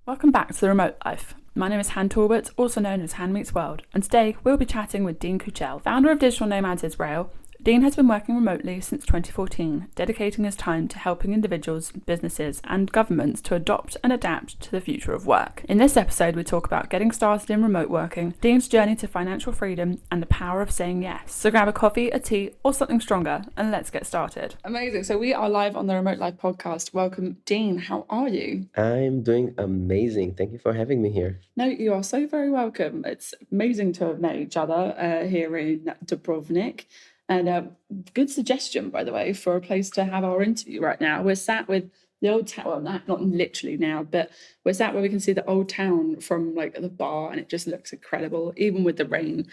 Welcome back to The Remote Life. My name is Han Talbot, also known as Han Meets World, and today we'll be chatting with Dean Kuchel, founder of Digital Nomads Israel. Dean has been working remotely since 2014, dedicating his time to helping individuals, businesses, and governments to adopt and adapt to the future of work. In this episode, we talk about getting started in remote working, Dean's journey to financial freedom, and the power of saying yes. So grab a coffee, a tea, or something stronger, and let's get started. Amazing. So we are live on the Remote Life podcast. Welcome, Dean. How are you? I'm doing amazing. Thank you for having me here. No, you are so very welcome. It's amazing to have met each other here in Dubrovnik. And good suggestion, by the way, for a place to have our interview right now. We're sat with the old town, well, not literally now, but we're sat where we can see the old town from like the bar, and it just looks incredible, even with the rain.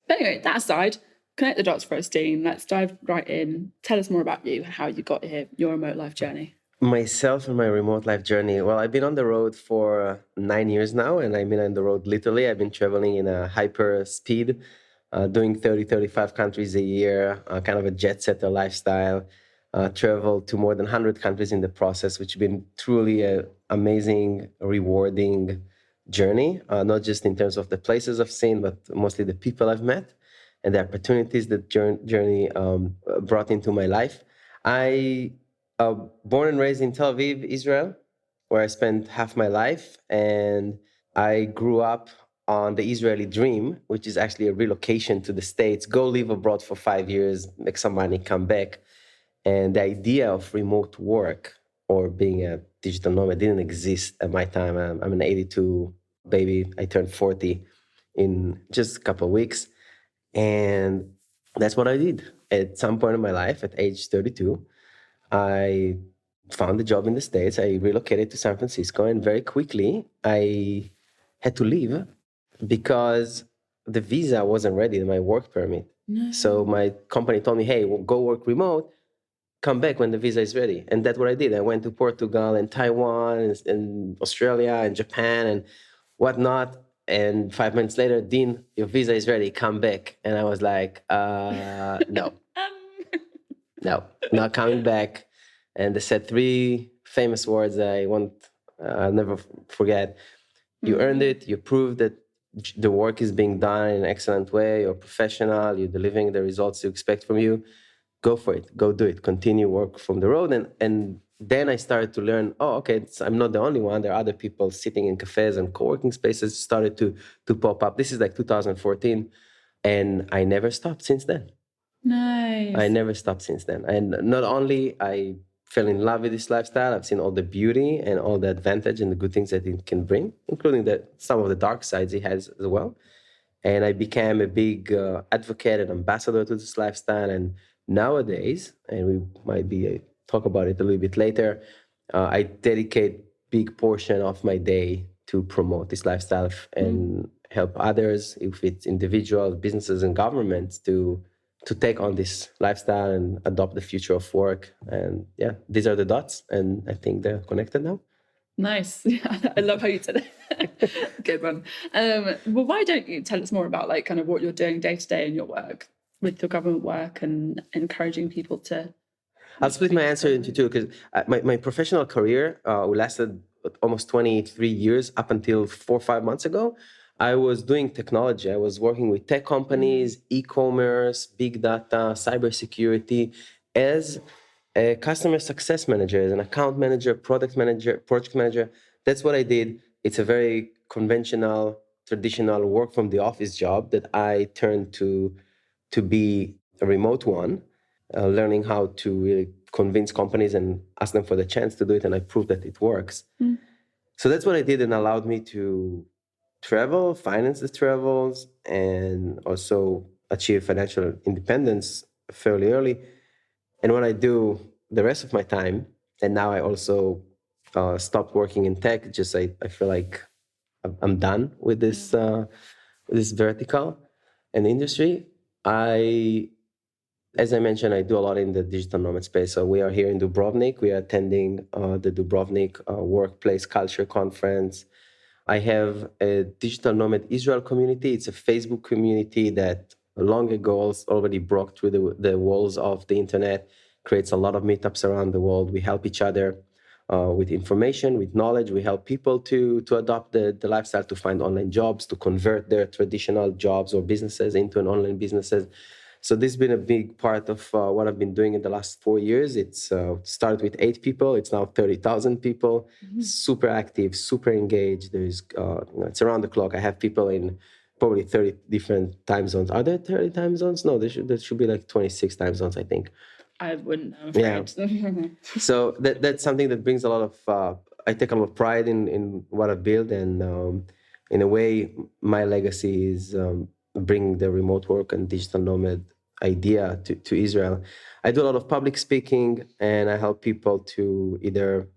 But anyway, that aside, connect the dots for us, Dean. Let's dive right in. Tell us more about you, how you got here, your remote life journey. Myself and my remote life journey. Well, I've been on the road for 9 years now, and I've been on the road literally. I've been traveling in a hyper speed, doing 30, 35 countries a year, kind of a jet setter lifestyle. Traveled to more than 100 countries in the process, which has been truly an amazing, rewarding journey, not just in terms of the places I've seen, but mostly the people I've met and the opportunities that journey brought into my life. I born and raised in Tel Aviv, Israel, where I spent half my life, and I grew up on the Israeli dream, which is actually a relocation to the States, go live abroad for 5 years, make some money, come back. And the idea of remote work or being a digital nomad didn't exist at my time. I'm an 82 baby. I turned 40 in just a couple of weeks. And that's what I did. At some point in my life, at age 32, I found a job in the States. I relocated to San Francisco, and very quickly I had to leave because the visa wasn't ready, my work permit. No. So my company told me, hey, well, go work remote, come back when the visa is ready. And that's what I did. I went to Portugal and Taiwan and Australia and Japan and whatnot. And 5 minutes later, Dean, your visa is ready, come back. And I was like, no. No, not coming back. And they said 3 famous words I'll never forget. You earned it. You proved that the work is being done in an excellent way. You're professional. You're delivering the results you expect from you. Go for it. Go do it. Continue work from the road. And then I started to learn, okay, I'm not the only one. There are other people sitting in cafes and co-working spaces started to pop up. This is like 2014. And I never stopped since then. Nice. I never stopped since then. And not only I fell in love with this lifestyle, I've seen all the beauty and all the advantage and the good things that it can bring, including some of the dark sides it has as well. And I became a big advocate and ambassador to this lifestyle. And nowadays, and we might be talk about it a little bit later, I dedicate big portion of my day to promote this lifestyle and help others, if it's individuals, businesses, and governments, to take on this lifestyle and adopt the future of work. And yeah, these are the dots, and I think they're connected now. Nice. Yeah, I love how you said it. Good one. Well, why don't you tell us more about like kind of what you're doing day to day in your work with your government work and encouraging people to... I'll split my answer into 2 because my professional career lasted almost 23 years up until 4 or 5 months ago. I was doing technology. I was working with tech companies, e-commerce, big data, cybersecurity as a customer success manager, as an account manager, product manager, project manager. That's what I did. It's a very conventional, traditional work from the office job that I turned to be a remote one, learning how to really convince companies and ask them for the chance to do it. And I proved that it works. So that's what I did, and allowed me to travel, finance the travels, and also achieve financial independence fairly early. And what I do the rest of my time, and now I also stopped working in tech, just I feel like I'm done with this vertical and industry. As I mentioned, I do a lot in the digital nomad space. So we are here in Dubrovnik. We are attending the Dubrovnik Workplace Culture Conference. I have a Digital Nomad Israel community. It's a Facebook community that long ago already broke through the walls of the internet, creates a lot of meetups around the world. We help each other. with information, with knowledge. We help people to adopt the lifestyle, to find online jobs, to convert their traditional jobs or businesses into an online businesses. So this has been a big part of what I've been doing in the last 4 years. It's started with 8 people. It's now 30,000 people. Super active, super engaged. There's it's around the clock. I have people in probably 30 different time zones. Are there 30 time zones? No, there should be like 26 time zones, I think. I wouldn't know, I'm afraid. So that's something that brings a lot of, I take a lot of pride in what I've built. And in a way, my legacy is bringing the remote work and digital nomad idea to Israel. I do a lot of public speaking, and I help people to either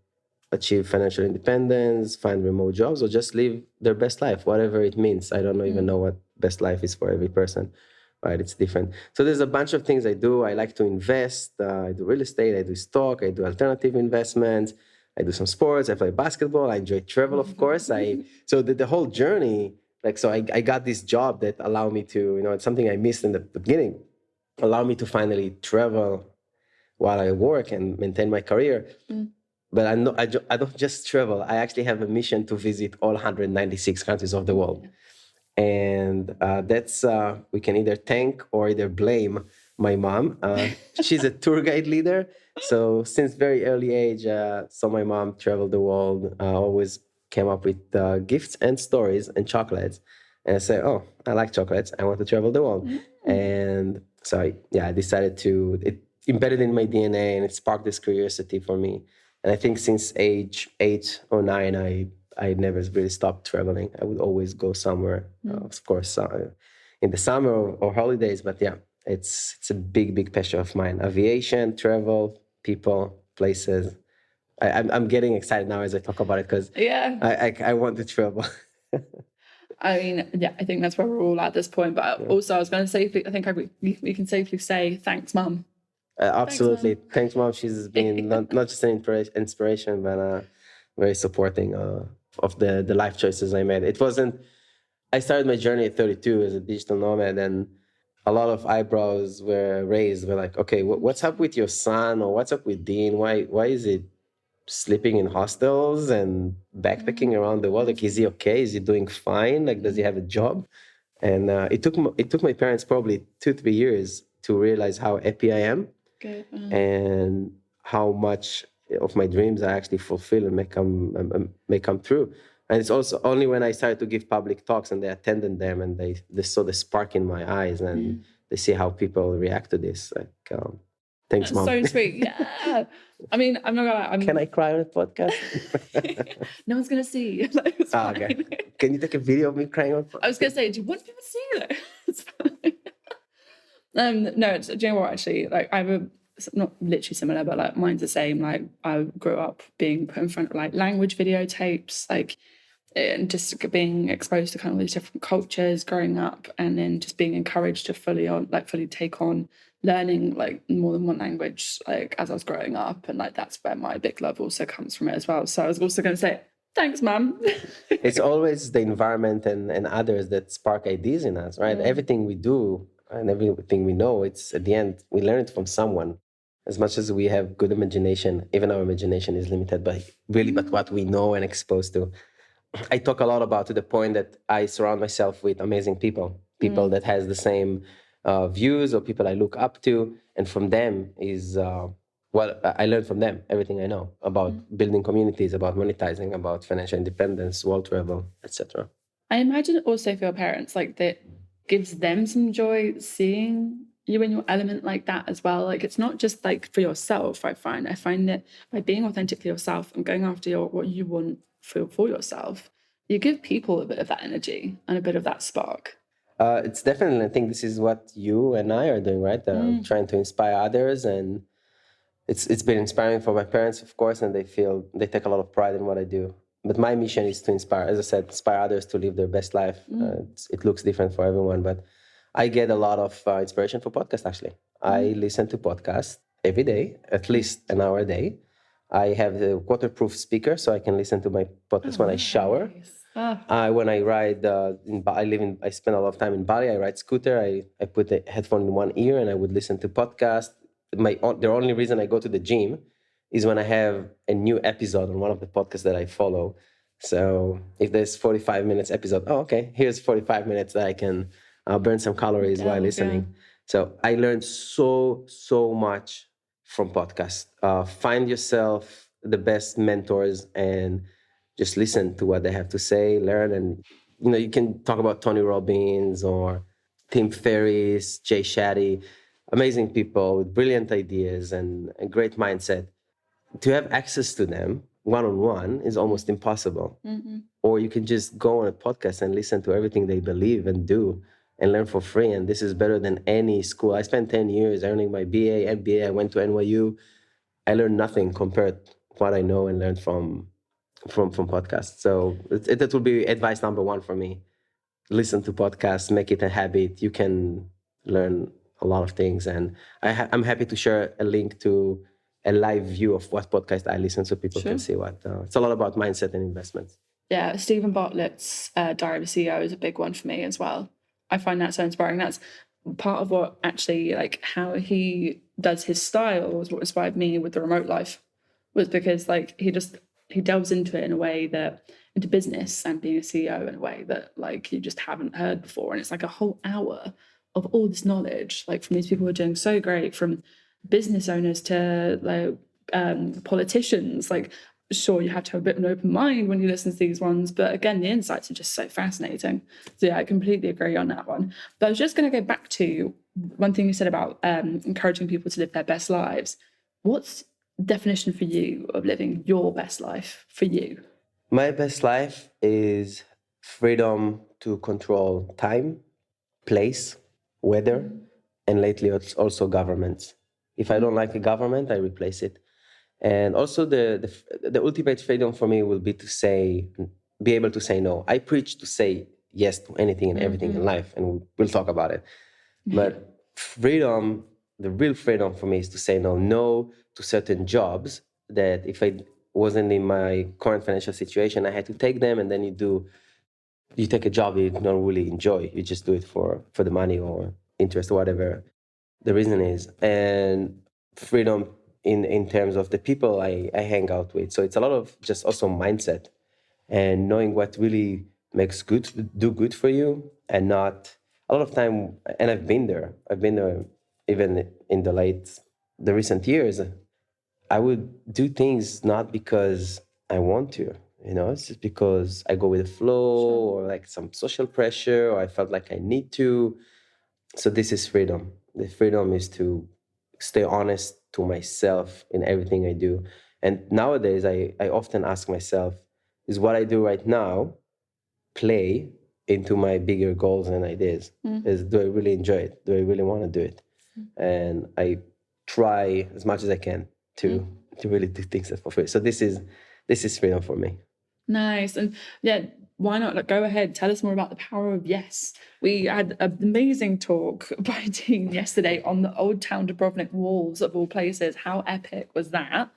achieve financial independence, find remote jobs, or just live their best life, whatever it means. I don't even know what best life is for every person, right? It's different. So there's a bunch of things I do. I like to invest. I do real estate. I do stock. I do alternative investments. I do some sports. I play basketball. I enjoy travel, of course. So the whole journey, I got this job that allowed me to, it's something I missed in the beginning, allow me to finally travel while I work and maintain my career. But I don't just travel. I actually have a mission to visit all 196 countries of the world. And that's, we can either thank or either blame my mom. She's a tour guide leader. So since very early age, so my mom traveled the world, always came up with gifts and stories and chocolates. And I said, oh, I like chocolates. I want to travel the world. And so I decided it embedded in my DNA, and it sparked this curiosity for me. And I think since age 8 or 9, I never really stopped traveling. I would always go somewhere, of course, in the summer or holidays. But yeah, it's a big passion of mine. Aviation, travel, people, places. I'm getting excited now as I talk about it, because I want to travel. I mean, yeah, I think that's where we're all at this point. But also, I was going to say, I think we can safely say thanks, Mum. Absolutely. Thanks, Mom. She's been not just an inspiration, but very supporting of the life choices I made. I started my journey at 32 as a digital nomad, and a lot of eyebrows were raised. We're like, okay, what's up with your son, or what's up with Dean? Why is it sleeping in hostels and backpacking around the world? Like, is he okay? Is he doing fine? Like, does he have a job? And it took my parents probably 2-3 years to realize how happy I am. Good. And how much of my dreams I actually fulfill and may come true. And it's also only when I started to give public talks and they attended them, and they saw the spark in my eyes, and they see how people react to this. Like, thanks, Mom. So sweet. Yeah. I mean, I'm not gonna lie. Can I cry on a podcast? No one's gonna see. It's fine. Okay. Can you take a video of me crying on a podcast? I was gonna say, do you want people to see that? It's fine. No, do you know what, actually? Like, I have not literally similar, but like mine's the same. Like, I grew up being put in front of like language videotapes, like, and just being exposed to kind of these different cultures growing up, and then just being encouraged to fully take on learning like more than one language, like as I was growing up. And like, that's where my big love also comes from it as well. So I was also going to say, thanks, Mum. It's always the environment and others that spark ideas in us, right? Everything we do and everything we know, it's at the end, we learn it from someone. As much as we have good imagination, even our imagination is limited by what we know and exposed to. I talk a lot about, to the point that I surround myself with amazing people that has the same views, or people I look up to. And from them is, I learn from them everything I know about building communities, about monetizing, about financial independence, world travel, etc. I imagine also for your parents, like, that gives them some joy seeing you in your element like that as well. Like, it's not just like for yourself. I find that by being authentically yourself and going after what you want for yourself, you give people a bit of that energy and a bit of that spark. It's definitely, I think this is what you and I are doing, right? Trying to inspire others, and it's been inspiring for my parents, of course, and they take a lot of pride in what I do. But my mission is to inspire, as I said, inspire others to live their best life. It looks different for everyone, but I get a lot of inspiration for podcasts, actually. I listen to podcasts every day, at least an hour a day. I have a waterproof speaker, so I can listen to my podcast when I shower. When I ride, I spend a lot of time in Bali. I ride scooter. I put the headphone in one ear and I would listen to podcasts. The only reason I go to the gym is when I have a new episode on one of the podcasts that I follow. So if there's 45 minutes episode, oh, okay, here's 45 minutes that I can burn some calories while listening. Yeah. So I learned so much from podcasts. Find yourself the best mentors and just listen to what they have to say, learn. And, you can talk about Tony Robbins or Tim Ferriss, Jay Shetty, amazing people with brilliant ideas and a great mindset. To have access to them one-on-one is almost impossible. Or you can just go on a podcast and listen to everything they believe and do and learn for free. And this is better than any school. I spent 10 years earning my BA, MBA. I went to NYU. I learned nothing compared to what I know and learned from podcasts. So that would be advice number one for me. Listen to podcasts, make it a habit. You can learn a lot of things. And I'm happy to share a link to a live view of what podcast I listen so people can see what. It's a lot about mindset and investments. Yeah, Stephen Bartlett's Diary of a CEO is a big one for me as well. I find that so inspiring. That's part of what actually, like, how he does his style was what inspired me with the remote life, was because like he delves into it in a way that, into business and being a CEO in a way that like you just haven't heard before. And it's like a whole hour of all this knowledge, like from these people who are doing so great, from business owners to like politicians. Like, sure, you have to have a bit of an open mind when you listen to these ones, but again, the insights are just so fascinating. So yeah, I completely agree on that one. But I was just going to go back to one thing you said about encouraging people to live their best lives. What's the definition for you of living your best life for you? My best life is freedom to control time, place, weather, and lately it's also governments. If I don't like a government, I replace it. And also the ultimate freedom for me will be be able to say no. I preach to say yes to anything and everything in life, and we'll talk about it. But freedom, the real freedom for me is to say no to certain jobs that if I wasn't in my current financial situation, I had to take them. And then you take a job you don't really enjoy. You just do it for the money or interest or whatever the reason is. And freedom in terms of the people I hang out with. So it's a lot of just also mindset and knowing what really makes do good for you, and not a lot of time. And I've been there even in the recent years. I would do things not because I want to, it's just because I go with the flow, or like some social pressure, or I felt like I need to. So this is freedom. The freedom is to stay honest to myself in everything I do. And nowadays, I often ask myself, is what I do right now play into my bigger goals and ideas? Do I really enjoy it? Do I really want to do it? And I try as much as I can to really do things that for free. So this is freedom for me. Nice. And yeah, why not? Like, go ahead, tell us more about the power of yes. We had an amazing talk by Dean yesterday on the Old Town Dubrovnik walls of all places. How epic was that?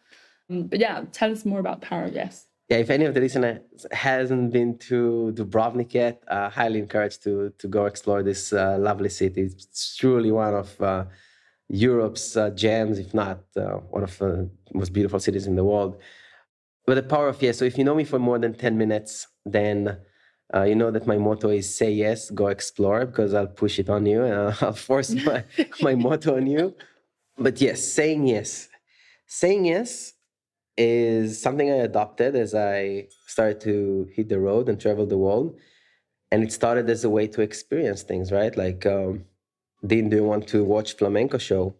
But yeah, tell us more about the power of yes. Yeah, if any of the listeners hasn't been to Dubrovnik yet, highly encouraged to go explore this lovely city. It's truly one of Europe's gems, if not one of the most beautiful cities in the world. But the power of yes. So if you know me for more than 10 minutes, then you know that my motto is say yes, go explore, because I'll push it on you and I'll force my motto on you. But yes, saying yes. Saying yes is something I adopted as I started to hit the road and travel the world. And it started as a way to experience things, right? Like, Dean, do you want to watch flamenco show?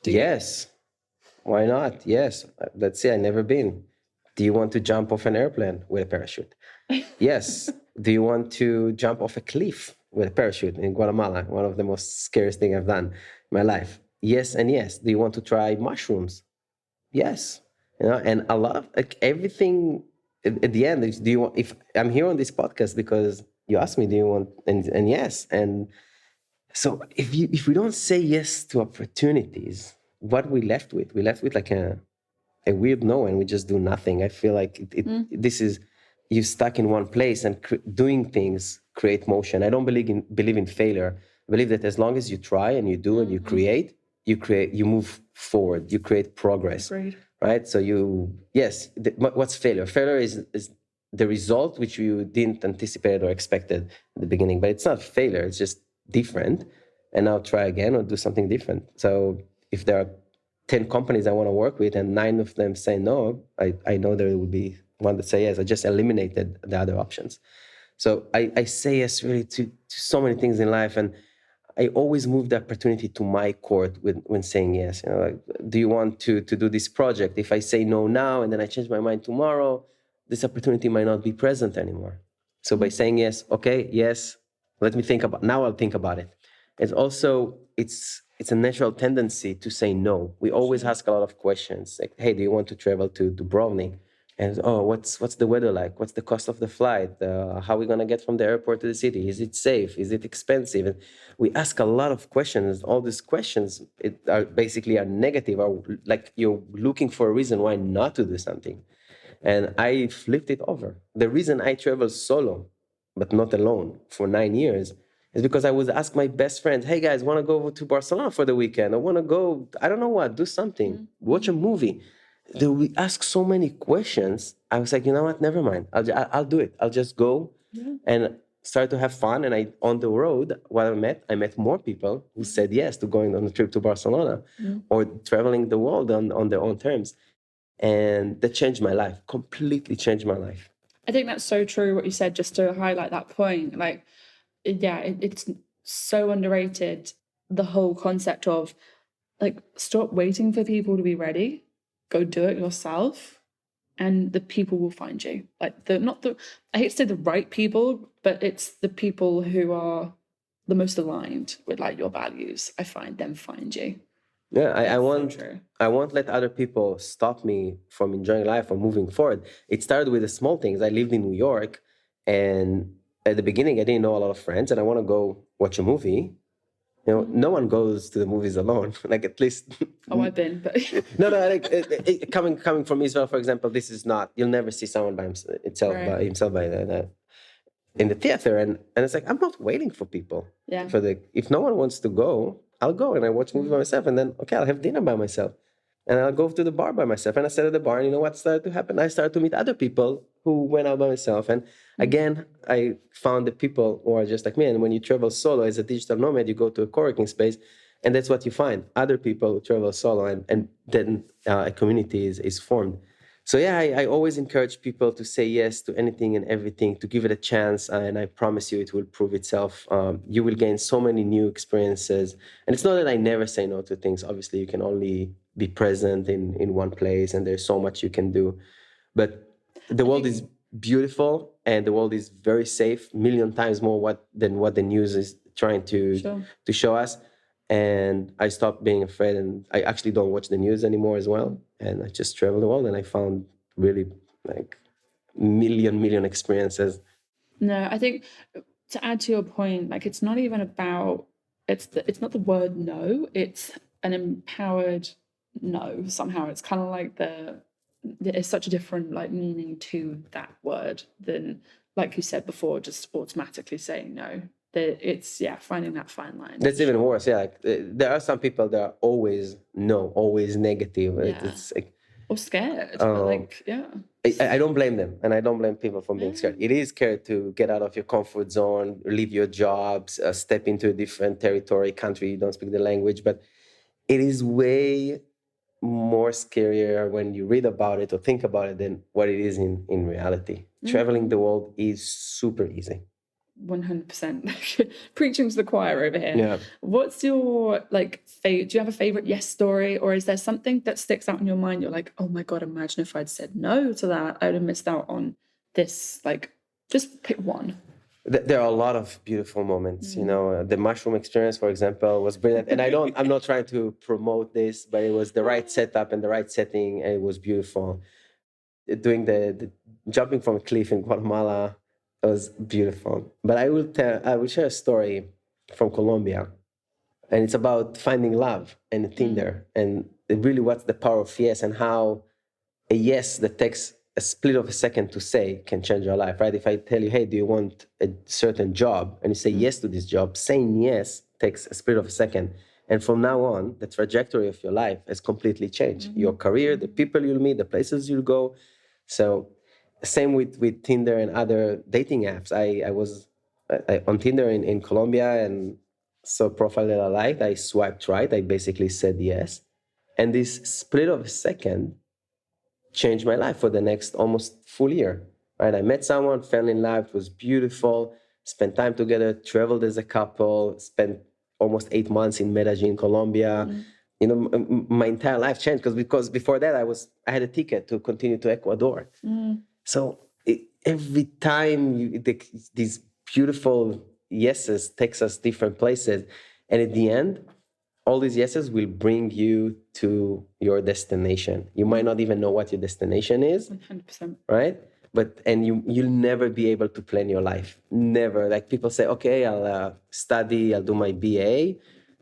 Yes. Why not? Yes. Let's see, I've never been. Do you want to jump off an airplane with a parachute? Yes. Do you want to jump off a cliff with a parachute in Guatemala? One of the most scariest things I've done in my life. Yes and yes. Do you want to try mushrooms? Yes. And a lot of like everything at the end is, do you want, if I'm here on this podcast because you asked me, do you want, and yes. And so if we don't say yes to opportunities, what we left with like a weird no, and we just do nothing. I feel like this is, you're stuck in one place, and doing things create motion. I don't believe in failure. I believe that as long as you try and you do and you create, you move forward, you create progress. Agreed. right? So what's failure? Failure is the result which you didn't anticipate or expected at the beginning, but it's not failure. It's just different, and now try again or do something different. So if there are 10 companies I want to work with and 9 of them say no, I know there will be one that say yes. I just eliminated the other options. So I say yes really to so many things in life, and I always move the opportunity to my court when saying yes. Like, do you want to do this project? If I say no now and then I change my mind tomorrow, this opportunity might not be present anymore. So by saying yes, okay, yes, let me think about. Now I'll think about it. It's also it's a natural tendency to say no. We always ask a lot of questions like, hey, do you want to travel to Dubrovnik? And what's the weather like? What's the cost of the flight? How are we gonna get from the airport to the city? Is it safe? Is it expensive? And we ask a lot of questions. All these questions are basically are negative, or like you're looking for a reason why not to do something. And I flipped it over. The reason I travel solo, but not alone, for 9 years is because I would ask my best friends, hey guys, want to go to Barcelona for the weekend? I want to go, I don't know what, do something, watch a movie. We ask so many questions. I was like, you know what? Never mind. I'll do it. I'll just go and start to have fun. And on the road, what I met more people who said yes to going on a trip to Barcelona or traveling the world on their own terms. And that changed my life, completely changed my life. I think that's so true what you said, just to highlight that point. Like, yeah, it's so underrated, the whole concept of like, stop waiting for people to be ready, go do it yourself, and the people will find you. Like, I hate to say the right people, but it's the people who are the most aligned with like your values. I find them find you. Yeah, I won't let other people stop me from enjoying life or moving forward. It started with the small things. I lived in New York, and at the beginning, I didn't know a lot of friends, and I want to go watch a movie. No one goes to the movies alone. Like, at least. Oh, I've been, but no. Like, coming from Israel, for example, this is not. You'll never see someone by himself in the theater, and it's like, I'm not waiting for people. Yeah. If no one wants to go, I'll go and I watch a movie by myself, and then I'll have dinner by myself, and I'll go to the bar by myself. And I sat at the bar, and you know what started to happen? I started to meet other people who went out by myself, and again, I found the people who are just like me. And when you travel solo as a digital nomad, you go to a co-working space, and that's what you find: other people who travel solo, and then a community is formed. So yeah, I always encourage people to say yes to anything and everything, to give it a chance, and I promise you it will prove itself. You will gain so many new experiences. And it's not that I never say no to things. Obviously, you can only be present in one place, and there's so much you can do. But the world is beautiful, and the world is very safe, million times more than what the news is trying to show us. And I stopped being afraid, and I actually don't watch the news anymore as well. And I just travel the world, and I found really like million experiences. No, I think to add to your point, like, it's not even about it's not the word no, it's an empowered no. Somehow it's kind of like there's such a different like meaning to that word than, like you said before, just automatically saying no. It's finding that fine line. That's even worse. Yeah, like, there are some people that are always no, always negative. Yeah. It's like, or scared. But like, yeah. I don't blame them, and I don't blame people for being scared. It is scary to get out of your comfort zone, leave your jobs, step into a different territory, country you don't speak the language. But it is way more scarier when you read about it or think about it than what it is in reality. Traveling the world is super easy. 100%. Preaching to the choir over here. Yeah. What's your do you have a favorite yes story, or is there something that sticks out in your mind? You're like, oh my God, imagine if I'd said no to that, I would have missed out on this. Like, just pick one. There are a lot of beautiful moments. The mushroom experience, for example, was brilliant. And I'm not trying to promote this, but it was the right setup and the right setting, and it was beautiful. Doing the jumping from a cliff in Guatemala, it was beautiful. But I will share a story from Colombia, and it's about finding love and Tinder, and really what's the power of yes, and how a yes that takes a split of a second to say can change your life, right? If I tell you, hey, do you want a certain job? And you say yes to this job, saying yes takes a split of a second. And from now on, the trajectory of your life has completely changed. Your career, the people you'll meet, the places you'll go. So same with Tinder and other dating apps. I was on Tinder in Colombia and saw a profile that I liked. I swiped right. I basically said yes. And this split of a second changed my life for the next almost full year. Right? I met someone, fell in love, it was beautiful, spent time together, traveled as a couple, spent almost 8 months in Medellin, Colombia. You know, my entire life changed because before that I had a ticket to continue to Ecuador. So every time these beautiful yeses takes us different places, and at the end, all these yeses will bring you to your destination. You might not even know what your destination is, 100%. right? You'll never be able to plan your life. Never. Like people say, okay, I'll study, I'll do my BA,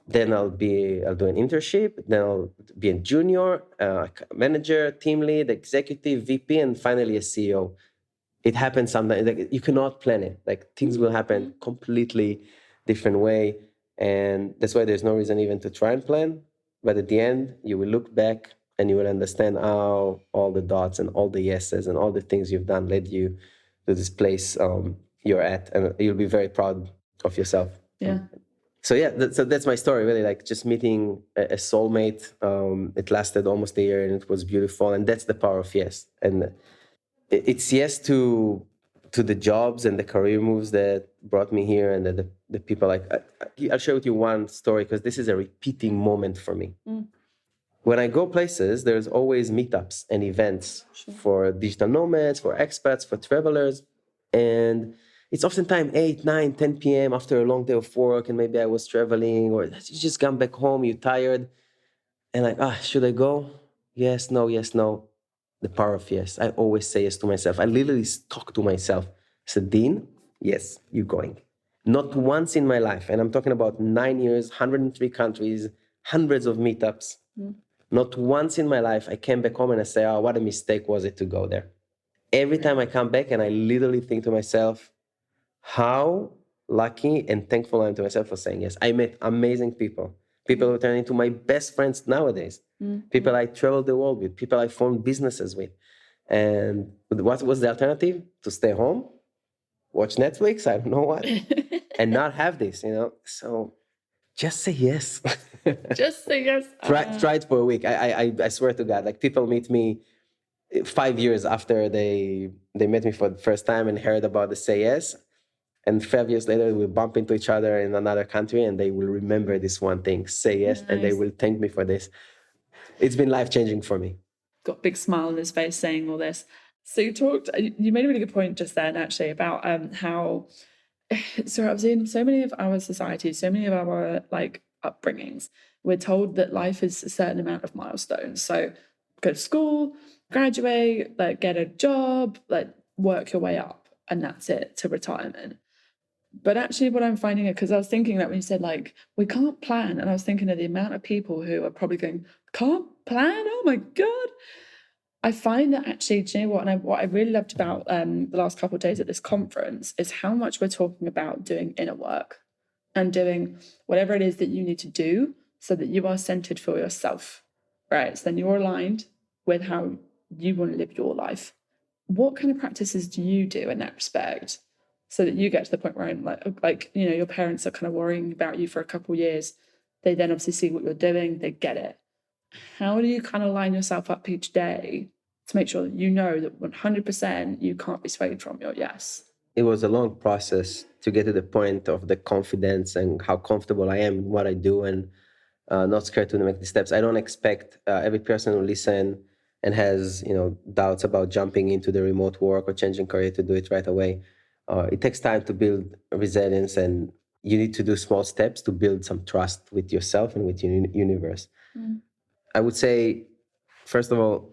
then I'll do an internship, then I'll be a junior, manager, team lead, executive, VP, and finally a CEO. It happens sometimes. Like, you cannot plan it. Like things will happen completely different way, and that's why there's no reason even to try and plan. But at the end, you will look back and you will understand how all the dots and all the yeses and all the things you've done led you to this place you're at, and you'll be very proud of yourself. Yeah. So yeah, so that's my story, really. Like just meeting a soulmate. It lasted almost a year, and it was beautiful. And that's the power of yes. And it's yes to the jobs and the career moves that brought me here, and the people. Like I'll share with you one story because this is a repeating moment for me. When I go places, there's always meetups and events for digital nomads, for expats, for travelers, and it's oftentimes 8, 9, 10 p.m. after a long day of work, and maybe I was traveling, or you just come back home, you're tired, and like, should I go? Yes, no, yes, no. The power of yes. I always say yes to myself. I literally talk to myself. I said, Dean, yes, you're going. Not once in my life, and I'm talking about 9 years, 103 countries, hundreds of meetups. Not once in my life I came back home and I say, what a mistake was it to go there. Every time I come back and I literally think to myself, how lucky and thankful I am to myself for saying yes. I met amazing people. People who turn into my best friends nowadays. People I traveled the world with. People I formed businesses with. And what was the alternative? To stay home, watch Netflix, I don't know what, and not have this, So just say yes. Just say yes. Try it for a week. I swear to God, like people meet me 5 years after they met me for the first time and heard about the say yes. And 5 years later, we'll bump into each other in another country and they will remember this one thing, say yes, and they will thank me for this. It's been life-changing for me. Got a big smile on his face saying all this. So you made a really good point just then, actually, about how, so I've seen so many of our societies, so many of our upbringings, we're told that life is a certain amount of milestones. So go to school, graduate, get a job, work your way up, and that's it to retirement. But actually what I'm finding it, because I was thinking that when you said we can't plan, and I was thinking of the amount of people who are probably going, can't plan? Oh my God. I find that actually, do you know what? And what I really loved about the last couple of days at this conference is how much we're talking about doing inner work and doing whatever it is that you need to do so that you are centered for yourself, right? So then you're aligned with how you want to live your life. What kind of practices do you do in that respect so that you get to the point where your parents are kind of worrying about you for a couple of years? They then obviously see what you're doing, they get it. How do you kind of line yourself up each day to make sure that you know that 100% you can't be swayed from your yes? It was a long process to get to the point of the confidence and how comfortable I am in what I do, and not scared to make the steps. I don't expect every person who listen and has doubts about jumping into the remote work or changing career to do it right away. It takes time to build resilience, and you need to do small steps to build some trust with yourself and with your universe. I would say, first of all,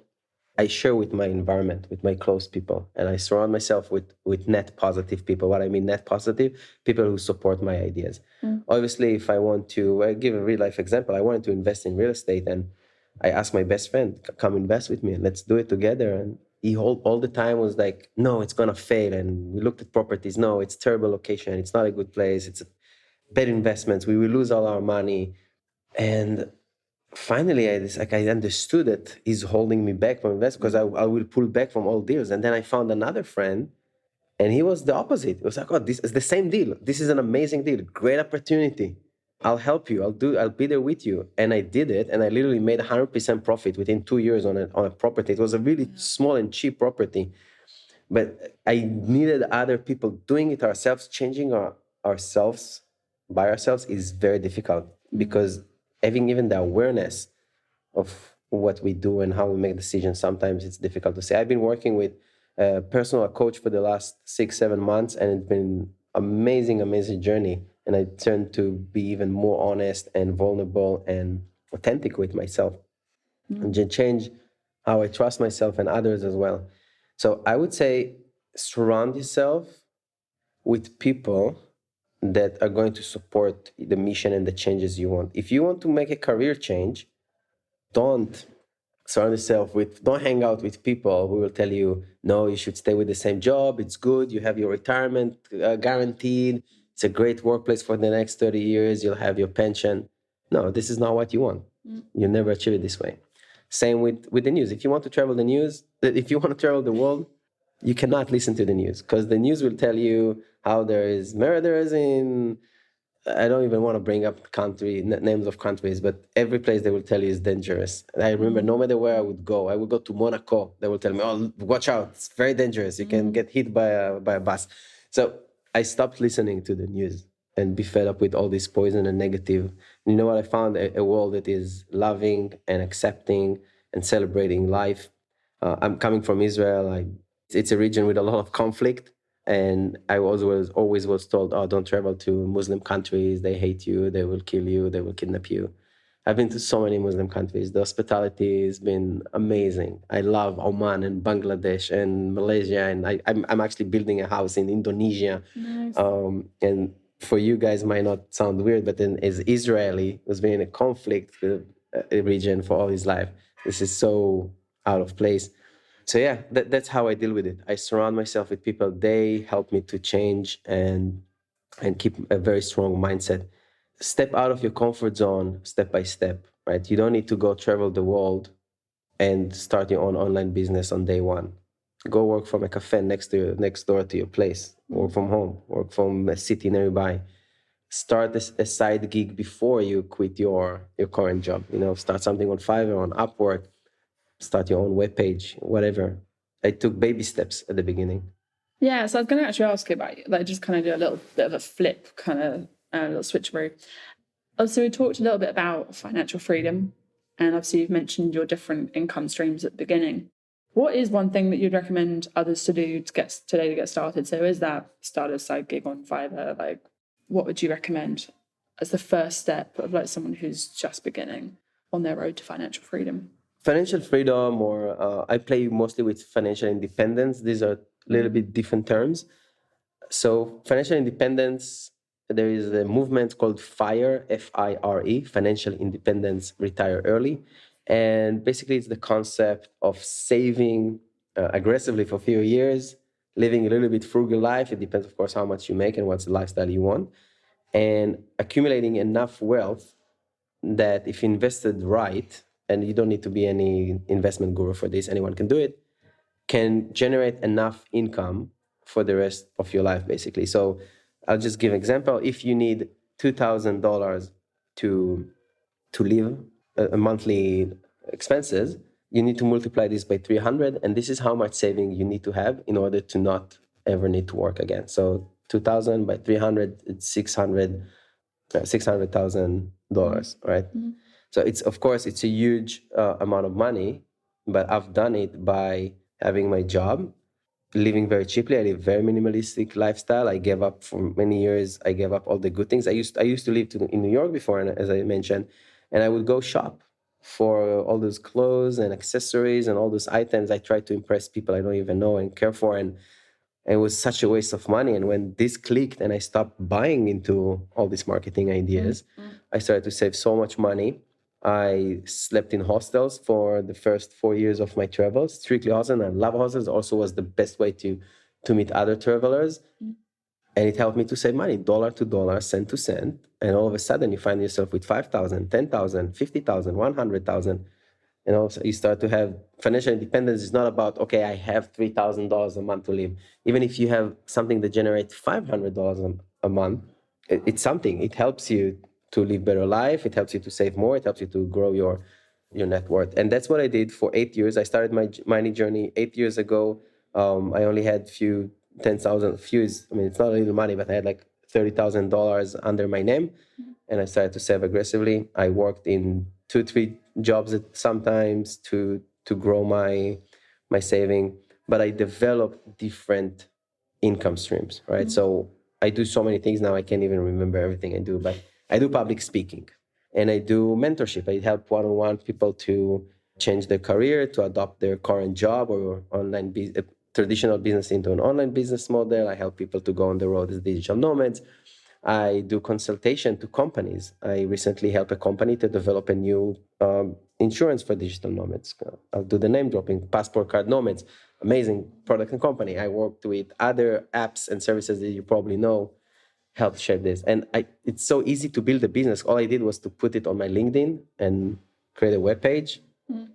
I share with my environment, with my close people, and I surround myself with net positive people. What I mean net positive, people who support my ideas. Obviously, if I want to, I give a real life example. I wanted to invest in real estate, and I asked my best friend, come invest with me and let's do it together. And he all the time was like, no, it's gonna fail. And we looked at properties. No, it's terrible location. It's not a good place. It's a bad investment. We will lose all our money. And finally, I understood that he's holding me back from investment because I will pull back from all deals. And then I found another friend, and he was the opposite. It was like, oh, this is the same deal. This is an amazing deal, great opportunity. I'll help you. I'll be there with you. And I did it, and I literally made 100% profit within 2 years on a property. It was a really small and cheap property, but I needed other people doing it ourselves. Changing ourselves by ourselves is very difficult because having even the awareness of what we do and how we make decisions, sometimes it's difficult to say. I've been working with a personal coach for the last 6-7 months, and it's been amazing journey. And I turned to be even more honest and vulnerable and authentic with myself, and to change how I trust myself and others as well. So I would say surround yourself with people that are going to support the mission and the changes you want. If you want to make a career change, don't don't hang out with people who will tell you, no, you should stay with the same job. It's good. You have your retirement guaranteed. It's a great workplace for the next 30 years. You'll have your pension. No, this is not what you want. You'll never achieve it this way. Same with the news. If you want to travel if you want to travel the world, you cannot listen to the news because the news will tell you how there is murders in, I don't even want to bring up names of countries, but every place they will tell you is dangerous. And I remember no matter where I would go to Monaco. They will tell me, "Oh, watch out! It's very dangerous. You can get hit by a bus." So I stopped listening to the news and be fed up with all this poison and negative. And you know what? I found a world that is loving and accepting and celebrating life. I'm coming from Israel. It's a region with a lot of conflict. And I always was told, oh, don't travel to Muslim countries. They hate you. They will kill you. They will kidnap you. I've been to so many Muslim countries. The hospitality has been amazing. I love Oman and Bangladesh and Malaysia. And I'm actually building a house in Indonesia. Nice. And for you guys, might not sound weird, but then as Israeli who's been in a conflict region for all his life, this is so out of place. So yeah, that's how I deal with it. I surround myself with people. They help me to change and keep a very strong mindset. Step out of your comfort zone step by step, right? You don't need to go travel the world and start your own online business on day one. Go work from a cafe next door to your place. Work from home. Work from a city nearby. Start a side gig before you quit your current job. Start something on Fiverr, on Upwork. Start your own webpage, whatever. I took baby steps at the beginning. Yeah, so I was going to actually ask you about, just kind of do a little bit of a flip, kind of a little switcheroo. Also, we talked a little bit about financial freedom, and obviously you've mentioned your different income streams at the beginning. What is one thing that you'd recommend others to do to get started? So is that start a side gig on Fiverr? What would you recommend as the first step of someone who's just beginning on their road to financial freedom? Financial freedom, or I play mostly with financial independence. These are a little bit different terms. So financial independence, there is a movement called FIRE, FIRE, Financial Independence, Retire Early. And basically it's the concept of saving aggressively for a few years, living a little bit frugal life. It depends, of course, how much you make and what's the lifestyle you want, and accumulating enough wealth that if invested right, and you don't need to be any investment guru for this, anyone can do it, can generate enough income for the rest of your life, basically. So I'll just give an example. If you need $2,000 to live a monthly expenses, you need to multiply this by 300, and this is how much saving you need to have in order to not ever need to work again. So 2,000 by 300, it's $600,000, right? Mm-hmm. So it's a huge amount of money, but I've done it by having my job, living very cheaply. I live very minimalistic lifestyle. I gave up for many years. I gave up all the good things. I used to live in New York before, and as I mentioned, and I would go shop for all those clothes and accessories and all those items. I tried to impress people I don't even know and care for, and it was such a waste of money. And when this clicked and I stopped buying into all these marketing ideas, I started to save so much money. I slept in hostels for the first 4 years of my travels, strictly hostels. And I love hostels. Also was the best way to meet other travelers. And it helped me to save money, dollar to dollar, cent to cent. And all of a sudden you find yourself with 5,000, 10,000, 50,000, 100,000. You know, so you start to have financial independence. Is not about, okay, I have $3,000 a month to live. Even if you have something that generates $500 a month, it's something. It helps you to live better life. It helps you to save more. It helps you to grow your net worth. And that's what I did for 8 years. I started my money journey 8 years ago. I only had 10,000, I mean, it's not a little money, but I had like $30,000 under my name. And I started to save aggressively. I worked in 2-3 jobs sometimes to grow my saving. But I developed different income streams, right? So I do so many things now, I can't even remember everything I do, but I do public speaking and I do mentorship. I help one-on-one people to change their career, to adopt their current job or traditional business into an online business model. I help people to go on the road as digital nomads. I do consultation to companies. I recently helped a company to develop a new insurance for digital nomads. I'll do the name dropping, Passport Card Nomads. Amazing product and company. I worked with other apps and services that you probably know, helped shape this. And it's so easy to build a business. All I did was to put it on my LinkedIn and create a web page.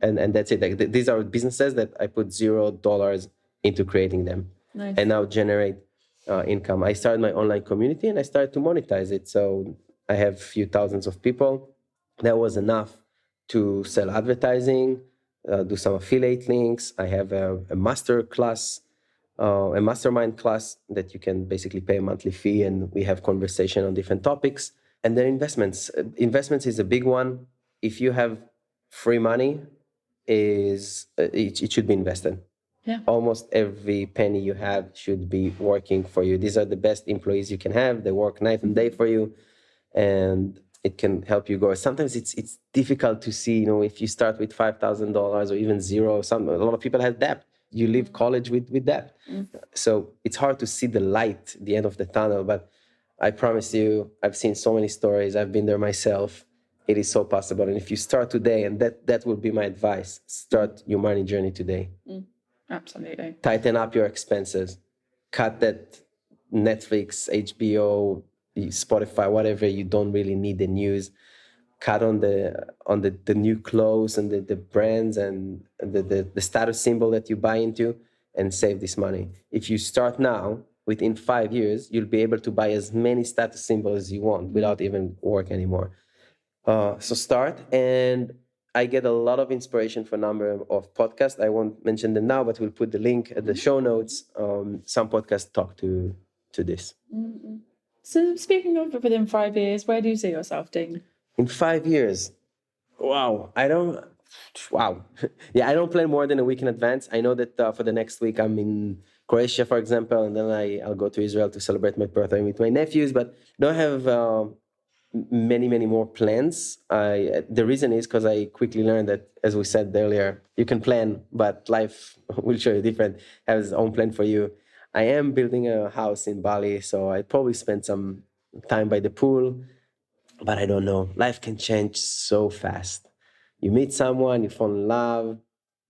And that's it. Like, these are businesses that I put $0 into creating them. Nice. And now generate income. I started my online community and I started to monetize it. So I have a few thousands of people. That was enough to sell advertising, do some affiliate links. I have a master class, a mastermind class that you can basically pay a monthly fee and we have conversation on different topics. And then investments. Investments is a big one. If you have free money, it should be invested. Yeah. Almost every penny you have should be working for you. These are the best employees you can have. They work night and day for you, and it can help you grow. Sometimes it's difficult to see, if you start with $5,000 or even zero. A lot of people have debt. You leave college with debt. So it's hard to see the light, the end of the tunnel. But I promise you, I've seen so many stories. I've been there myself. It is so possible. And if you start today, and that would be my advice, start your money journey today. Absolutely. Tighten up your expenses. Cut that Netflix, HBO, Spotify, whatever you don't really need the news. Cut on the new clothes and the brands and the status symbol that you buy into, and save this money. If you start now, within 5 years, you'll be able to buy as many status symbols as you want without even work anymore. So start, and I get a lot of inspiration from a number of podcasts. I won't mention them now, but we'll put the link at the show notes. Some podcasts talk to this. Mm-hmm. So speaking of within 5 years, where do you see yourself, Dean? In 5 years, wow. Yeah, I don't plan more than a week in advance. I know that for the next week I'm in Croatia, for example, and then I'll go to Israel to celebrate my birthday with my nephews, but don't have many more plans. The reason is because I quickly learned that, as we said earlier, you can plan, but life will show you different, has its own plan for you. I am building a house in Bali, so I probably spend some time by the pool, but I don't know. Life can change so fast. You meet someone, you fall in love,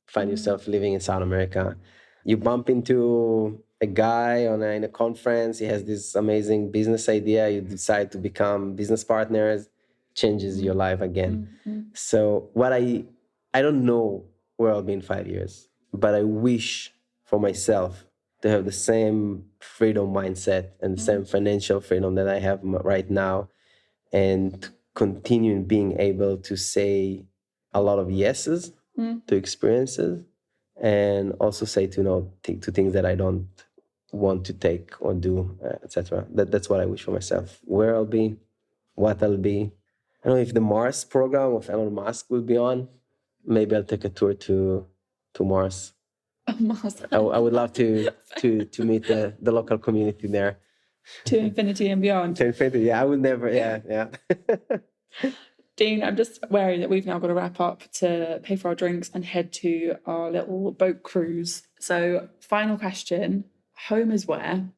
find yourself living in South America. You bump into a guy in a conference, he has this amazing business idea, you decide to become business partners, changes your life again. So I don't know where I'll be in 5 years, but I wish for myself to have the same freedom mindset and the same financial freedom that I have right now, and continue being able to say a lot of yeses to experiences, and also say to no to things that I don't want to take or do, etc. That's what I wish for myself. Where I'll be, what I'll be. I don't know if the Mars program of Elon Musk will be on. Maybe I'll take a tour to Mars. Mars. I would love to meet the local community there. To infinity and beyond. To infinity, yeah. I would never, yeah. Dean, I'm just wary that we've now got to wrap up to pay for our drinks and head to our little boat cruise. So, final question. Home is where?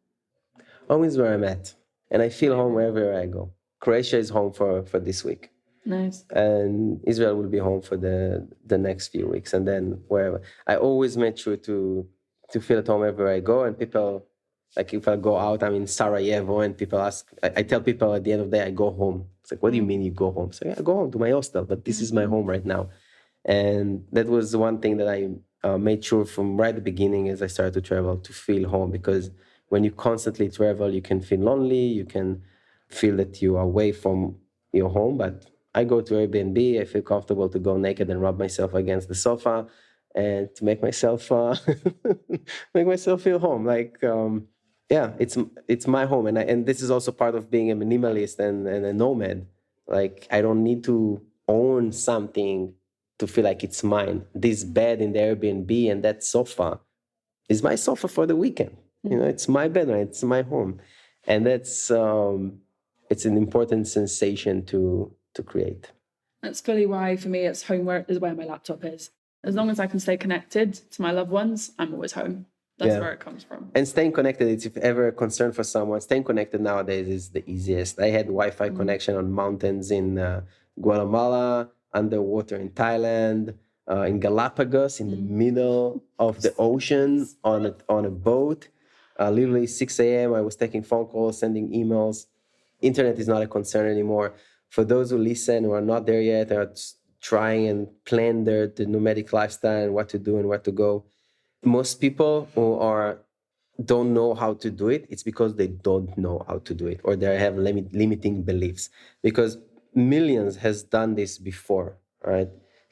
Home is where I'm at. And I feel home wherever I go. Croatia is home for this week. Nice. And Israel will be home for the next few weeks. And then wherever. I always make sure to feel at home wherever I go. And people Like if I go out, I'm in Sarajevo, and people ask, I tell people at the end of the day, I go home. It's like, what do you mean you go home? So yeah, I go home to my hostel, but this is my home right now. And that was one thing that I made sure from right at the beginning as I started to travel to feel home, because when you constantly travel, you can feel lonely, you can feel that you are away from your home. But I go to Airbnb, I feel comfortable to go naked and rub myself against the sofa and to make myself make myself feel home. Like yeah, it's my home, and this is also part of being a minimalist and a nomad. Like I don't need to own something to feel like it's mine. This bed in the Airbnb and that sofa is my sofa for the weekend. You know, it's my bed, right? It's my home, and that's it's an important sensation to create. That's fully why, for me, it's home is where my laptop is. As long as I can stay connected to my loved ones, I'm always home. That's where it comes from. And staying connected, it's if ever a concern for someone, staying connected nowadays is the easiest. I had Wi-Fi connection on mountains in Guatemala, underwater in Thailand, in Galapagos, in the middle of the ocean on a boat. Literally 6 a.m. I was taking phone calls, sending emails. Internet is not a concern anymore. For those who listen, who are not there yet, are trying and plan the nomadic lifestyle and what to do and where to go. Most people who don't know how to do it, it's because they don't know how to do it, or they have limiting beliefs. Because millions has done this before, right?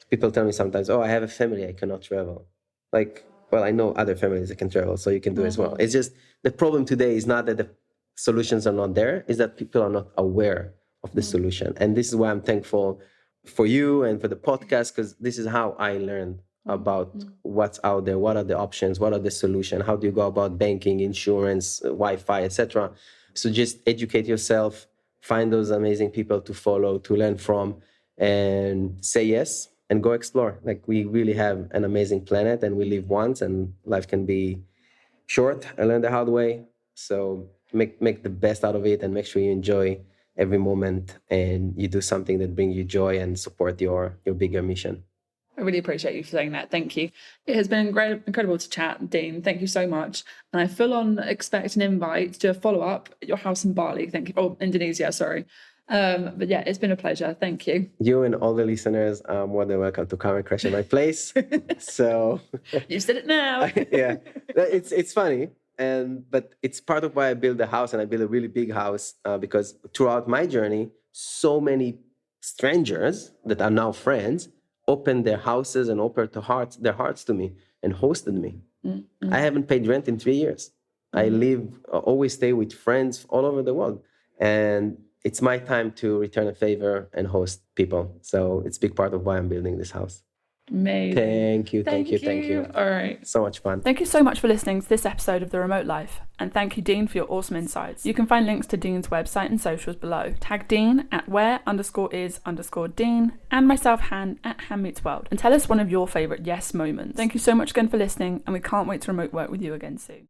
People tell me sometimes, oh, I have a family, I cannot travel. Like, well, I know other families that can travel, so you can do as well. It's just the problem today is not that the solutions are not there, is that people are not aware of the solution. And this is why I'm thankful for you and for the podcast, because this is how I learned about what's out there, what are the options, what are the solutions, how do you go about banking, insurance, Wi-Fi, etc. So just educate yourself, find those amazing people to follow, to learn from, and say yes and go explore. Like we really have an amazing planet and we live once, and life can be short. I learned the hard way. So make the best out of it and make sure you enjoy every moment and you do something that brings you joy and support your bigger mission. I really appreciate you for saying that. Thank you. It has been incredible to chat, Dean. Thank you so much. And I full on expect an invite to a follow-up at your house in Bali. Thank you. Oh, Indonesia, sorry. But yeah, it's been a pleasure. Thank you. You and all the listeners are more than welcome to come and crash at my place. So you said it now. Yeah, it's funny. But it's part of why I built the house, and I built a really big house because throughout my journey, so many strangers that are now friends opened their houses and opened their hearts to me and hosted me. Mm-hmm. I haven't paid rent in 3 years. Mm-hmm. I always stay with friends all over the world, and it's my time to return a favor and host people. So it's a big part of why I'm building this house. Amazing. Thank you. All right. So much fun. Thank you so much for listening to this episode of The Remote Life. And thank you, Dean, for your awesome insights. You can find links to Dean's website and socials below. Tag Dean at where_is_Dean and myself, Han, at Han Meets World. And tell us one of your favourite yes moments. Thank you so much again for listening, and we can't wait to remote work with you again soon.